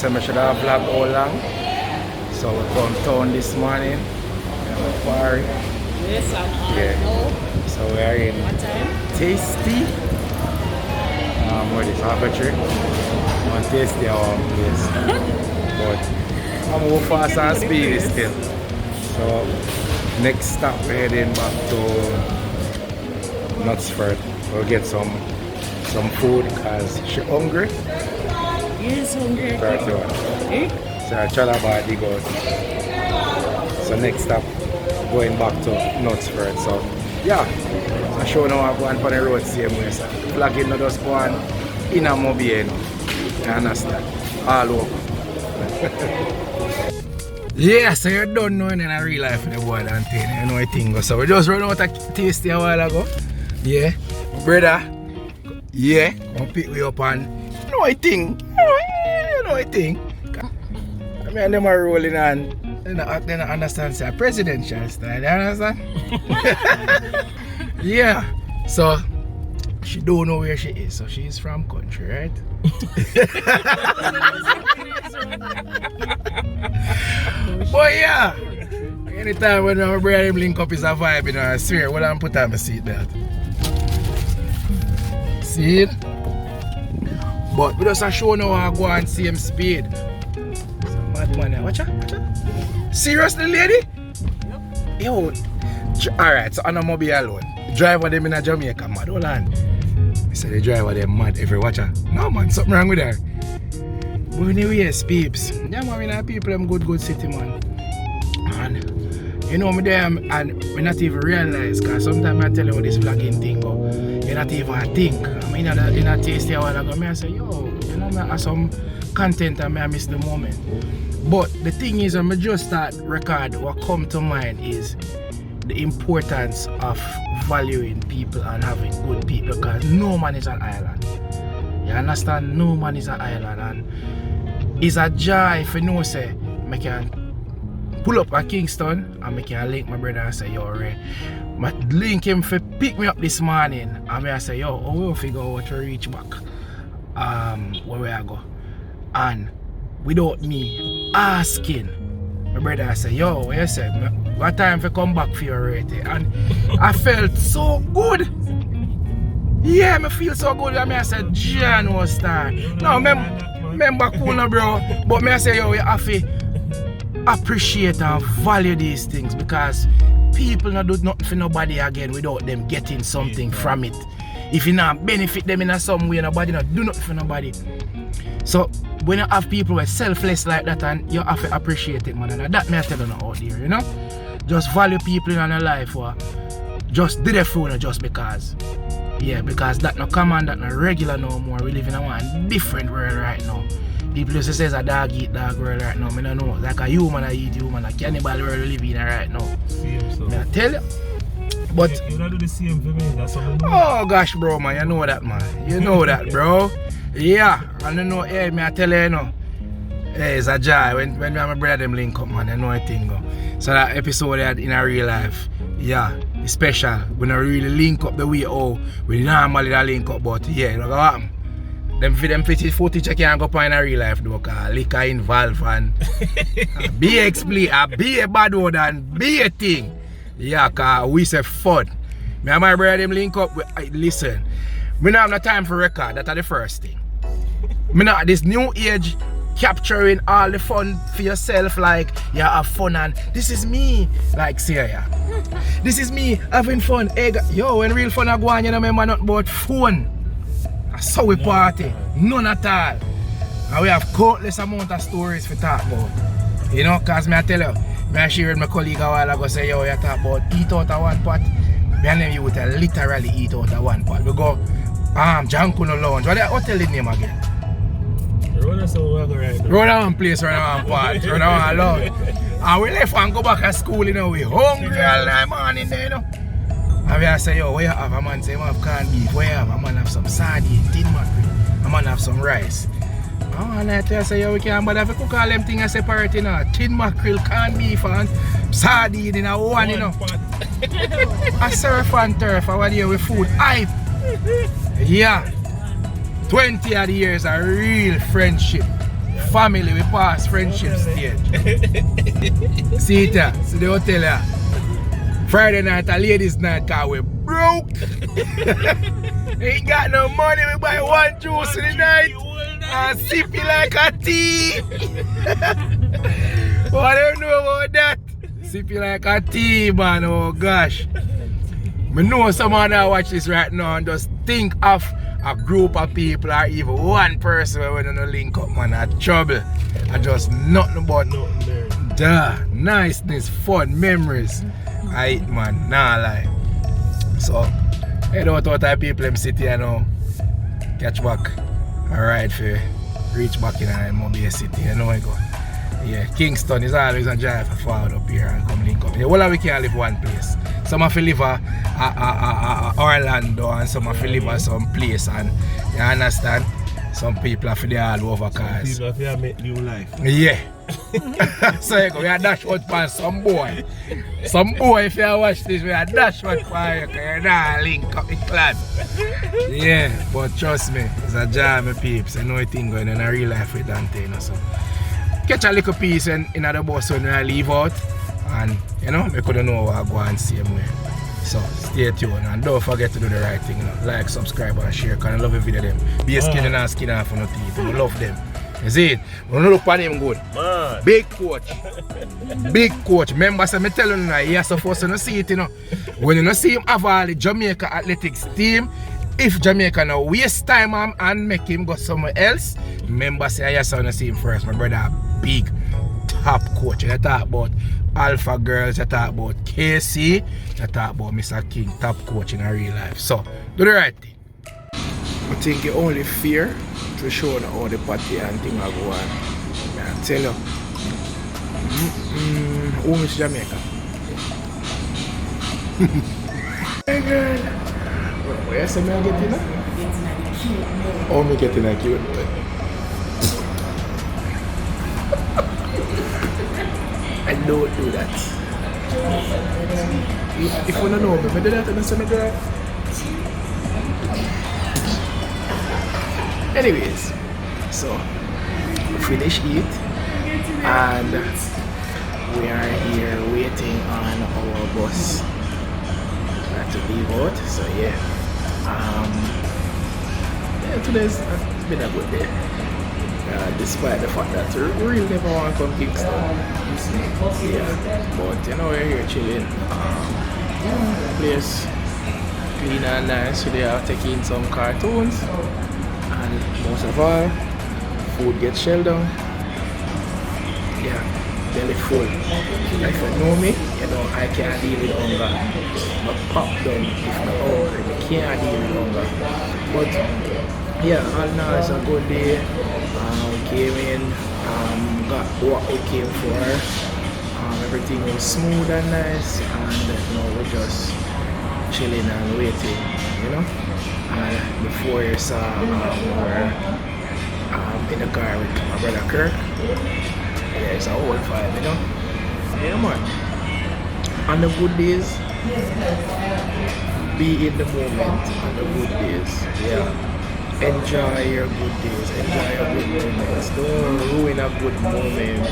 I should have vlogged all long. So we come town this morning. We have a party. Yes, I'm Yeah. So we are in Tasty. What is Harvard? On Tasty our place. But I'm more fast and speedy still. So next stop we're heading back to Knutsford. We'll get some food because she's hungry. Yes, hungry. So I try about the goat. So next stop going back to Knutsford. So yeah, I sure now I'm going on the road same way. So flagging not just go on in a mobile, you know. You understand? All over. Yeah, so you don't know in real life the boy Donte, you know I think. So we just run out of Tasty a while ago. Yeah, brother. Yeah, come pick me up and you know I think. You know I think. I mean them are rolling on. They don't understand say presidential style, you understand? Yeah. So she don't know where she is, so she's from country, right? But yeah, anytime when my brother link up is a vibe, you know, I swear, well, I'm put on my seatbelt. See it? But we just a show now I go on same speed. Some mad man, watch out. Seriously, lady? Yep. Yo, alright, so I'm not be alone. Driver them in a Jamaica, mad, hold on. I said the driver them mad every watcher. No man, something wrong with her. But anyways, peeps, yeah man, we not people them good city man. And you know me there and we not even realize cause sometimes I tell you this vlogging thing go, you not even think. I mean in a Tasty a while ago, I say, yo, you know me have some content and I miss the moment. But the thing is when I just start record, what come to mind is the importance of valuing people and having good people because no man is an island. You understand? No man is an island and it's a joy if you know say I can pull up at Kingston and I can link my brother and say yo Ray. I link him for pick me up this morning and I say yo we'll figure out how to reach back where we are go. And without me asking my brother say yo what you say? What time for come back for your rating? And I felt so good. Yeah, I feel so good. I said, John was star. No, remember cool, bro. But I say, yo, you have to appreciate and value these things because people not do nothing for nobody again without them getting something from it. If you not benefit them in some way, nobody not do nothing for nobody. So when you have people who are selfless like that, and you have to appreciate it, man. And that me I tell you out there, you know. Just value people in your life or just do the phone just because. Yeah, because that no common, that no regular no more. We live in a one different world right now. People used to say it's a dog eat dog world right now. I don't know. Like a human I eat human, a cannibal world we live in right now. Same so. I tell you. But you don't do the same for me, that's what I know. Oh gosh bro man, you know that man. You know that bro. Yeah. And you know, hey, I tell you, you know. Hey, it's a joy when my brother them link up man, you know I think. So that episode in a real life, yeah, it's special. When I really link up the way how we normally link up, but yeah, you know what happen? Them footage I can't go up in a real life though, cause liquor involved and be explain, be a bad word and be a thing. Yeah, cause we say fun. Me and my brother them link up, listen, we don't have no time for record, that's the first thing. Me not this new age capturing all the fun for yourself, like you have fun and this is me, like say yeah. This is me having fun. Hey, yo, when real fun I go on, you know remember not about phone. That's how we party. None at all. And we have countless amount of stories to talk about. You know, cause me I tell you, I shared with my colleague a while ago say yo you talk about eat out of one pot. Me and them you would literally eat out of one pot. We go Jankuno Lounge. What the hotel name again? Run down place, run down part, run down lounge. And we left and go back to school, you know, we hungry all night morning there, you know. And we say, yo, what you have? A man say, you have canned beef. What you have? A man have some sardine, tin mackerel. A man have some rice. And I tell you, say, yo, we can't bother if you cook all them things separate, you know. Tin mackerel, canned beef and sardine in a one, you know. A surf and turf, I want to hear with food. Hype. Yeah. 20 odd years of real friendship. family, we pass friendship stage. See it here, see the hotel here. Friday night, a ladies' night, cause we broke. Ain't got no money, we buy one juice in the night and sip it like a tea. But I don't know about that. Sip it like a tea, man, oh gosh. I know someone that watch this right now and just think of a group of people or even one person where we don't link up, man, at trouble. And just nothing but niceness, fun, memories. I man, nah lie. So, head out of people them city and now catch back. Alright for reach back in Mobile City, you know I go. Yeah, Kingston is always a drive for forward up here and come link up. Yeah, well, we can't live one place. Some of you live Orlando and some of you live at some place, and you understand? Some people are for the all over cars. Some people have to make new life. Yeah. So you go, we are dash out for some boy. Some boy, if you watch this, we are dash out for you because you're not link up the clan. Yeah, but trust me, it's a jam of peeps. I know a thing going on in real life with Donte, you know, so. Catch a little piece in the bus when I leave out, and you know, I couldn't know what I go and see him. So stay tuned and don't forget to do the right thing. You know? Like, subscribe and share, because I love the video them. Be a skin and skin off on the teeth. I love them. You see it? We don't look at him good. Man. Big coach. Big coach. Remember, so I tell you now, he has to force to see it, you know. When you don't see him have all the Jamaica athletics team, if Jamaica now waste time and make him go somewhere else, remember, say I have to see him first. My brother, big top coach. You talk about Alpha Girls, you talk about KC, you talk about Mr. King, top coach in real life. So, do the right thing. I think you only fear to show how the party and thing are going. I tell you, home is Jamaica. Hey girl, where you say me getting a? Oh, me getting a cute boy. I don't do that. If you don't know me, I do that and I say my girl. Anyways, so we finish eat and we are here waiting on our bus to leave out. So yeah, today's been a good day. Despite the fact that we really never want to come Kingston. Yeah, but you know, we're here chilling. Place clean and nice, so they are taking some cartoons, and most of all, food gets shelled down. Yeah, belly full. If you know me, you know I can't deal with hunger. But pop down if I'm hungry, I can't deal with hunger. But yeah, all in all, it's a good day. Came in, got what we came for. Everything was smooth and nice, and now we're just chilling and waiting, you know. And before you saw, we're in the car with my brother Kirk. Yeah, it's a whole vibe, you know. Yeah, man. On the good days, be in the moment. On the good days, yeah. Enjoy your good days, enjoy your good moments. Don't ruin a good moment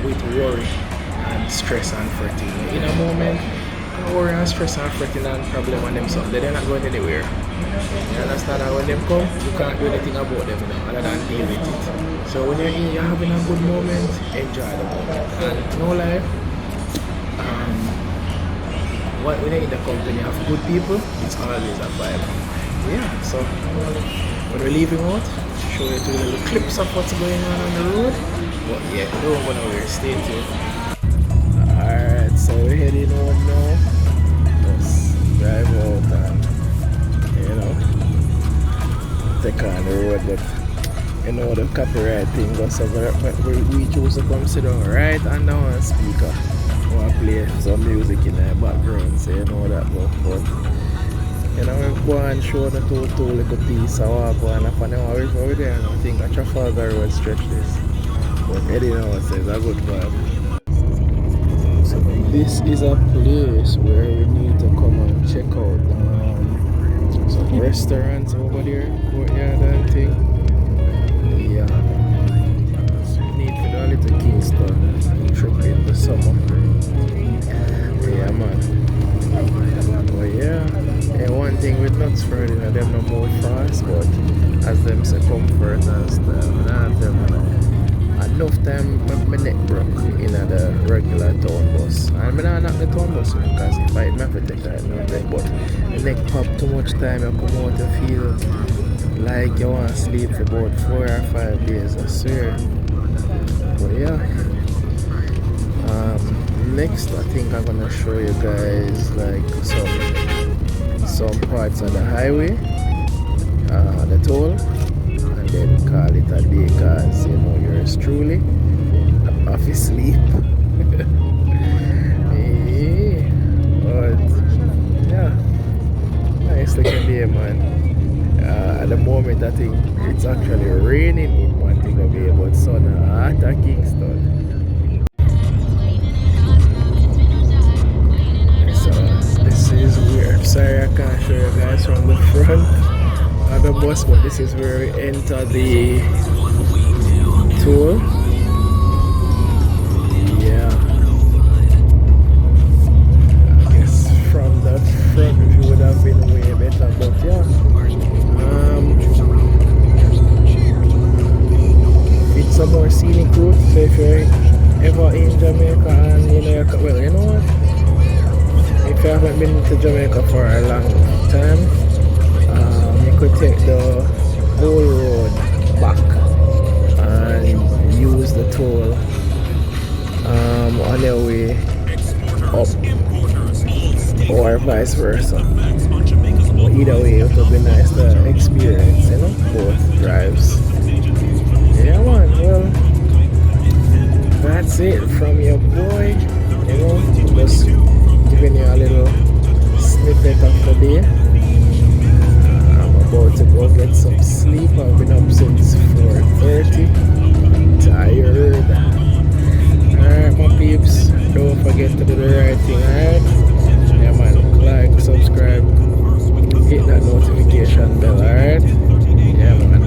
with worry and stress and fretting. In a moment, worry and stress and fretting and problem on them something, they're not going anywhere. You understand? And when them come, you can't do anything about them, you know, other than deal with it. So when you're having a good moment, enjoy the moment. And no lie, when you're in the company of good people, it's always a vibe. Yeah, so when we're leaving out, show you 2 little clips of what's going on the road. But yeah, don't go nowhere, stay tuned. Alright, so we're heading home now. Just drive out and, you know, take on the road. But you know the copyright thing goes over. We choose to come sit down right under one speaker. We want to play some music in the background, so you know that. But you know, we go and show the two little piece of walk and up and over there, and I think a Trafalgar Road stretch this. But Eddie knows it's a good vibe. So this is a place where we need to come and check out some restaurants over there, courtyard and thing. Yeah. to Kingston, trip in the summer. Yeah, man. But yeah, one thing with nuts for it, you know, them no more fast, but as them say comfort and stuff, and I have them enough time my neck broke in the regular town bus. And I not the town bus because if I have to take that no break, but the neck pop too much time, you come out and feel like you want to sleep for about 4 or 5 days, I swear. But yeah. Next I think I'm gonna show you guys like some parts of the highway, the toll, and then call it a day because you know yours truly off his sleep. Yeah, but yeah, nice looking day, man. At the moment I think it's actually raining in Montego Bay, but sun hot at Kingston. This is weird. Sorry I can't show you guys from the front of the bus, but this is where we enter the toll. Yeah. I guess from the front view would have been way better, but yeah. It's a more scenic route, so if you're ever in Jamaica and you know what? If you haven't been to Jamaica for a long time, you could take the whole road back and use the toll on your way up, or vice versa. But either way, it would be nice to experience, you know, both drives. Yeah, man. Well, that's it from your boy. You know, just giving you a little snippet of the day. I'm about to go get some sleep. I've been up since 4:30. Tired. Alright, my peeps, don't forget to do the right thing, alright? Yeah, man, like, subscribe, hit that notification bell, alright? Yeah, man.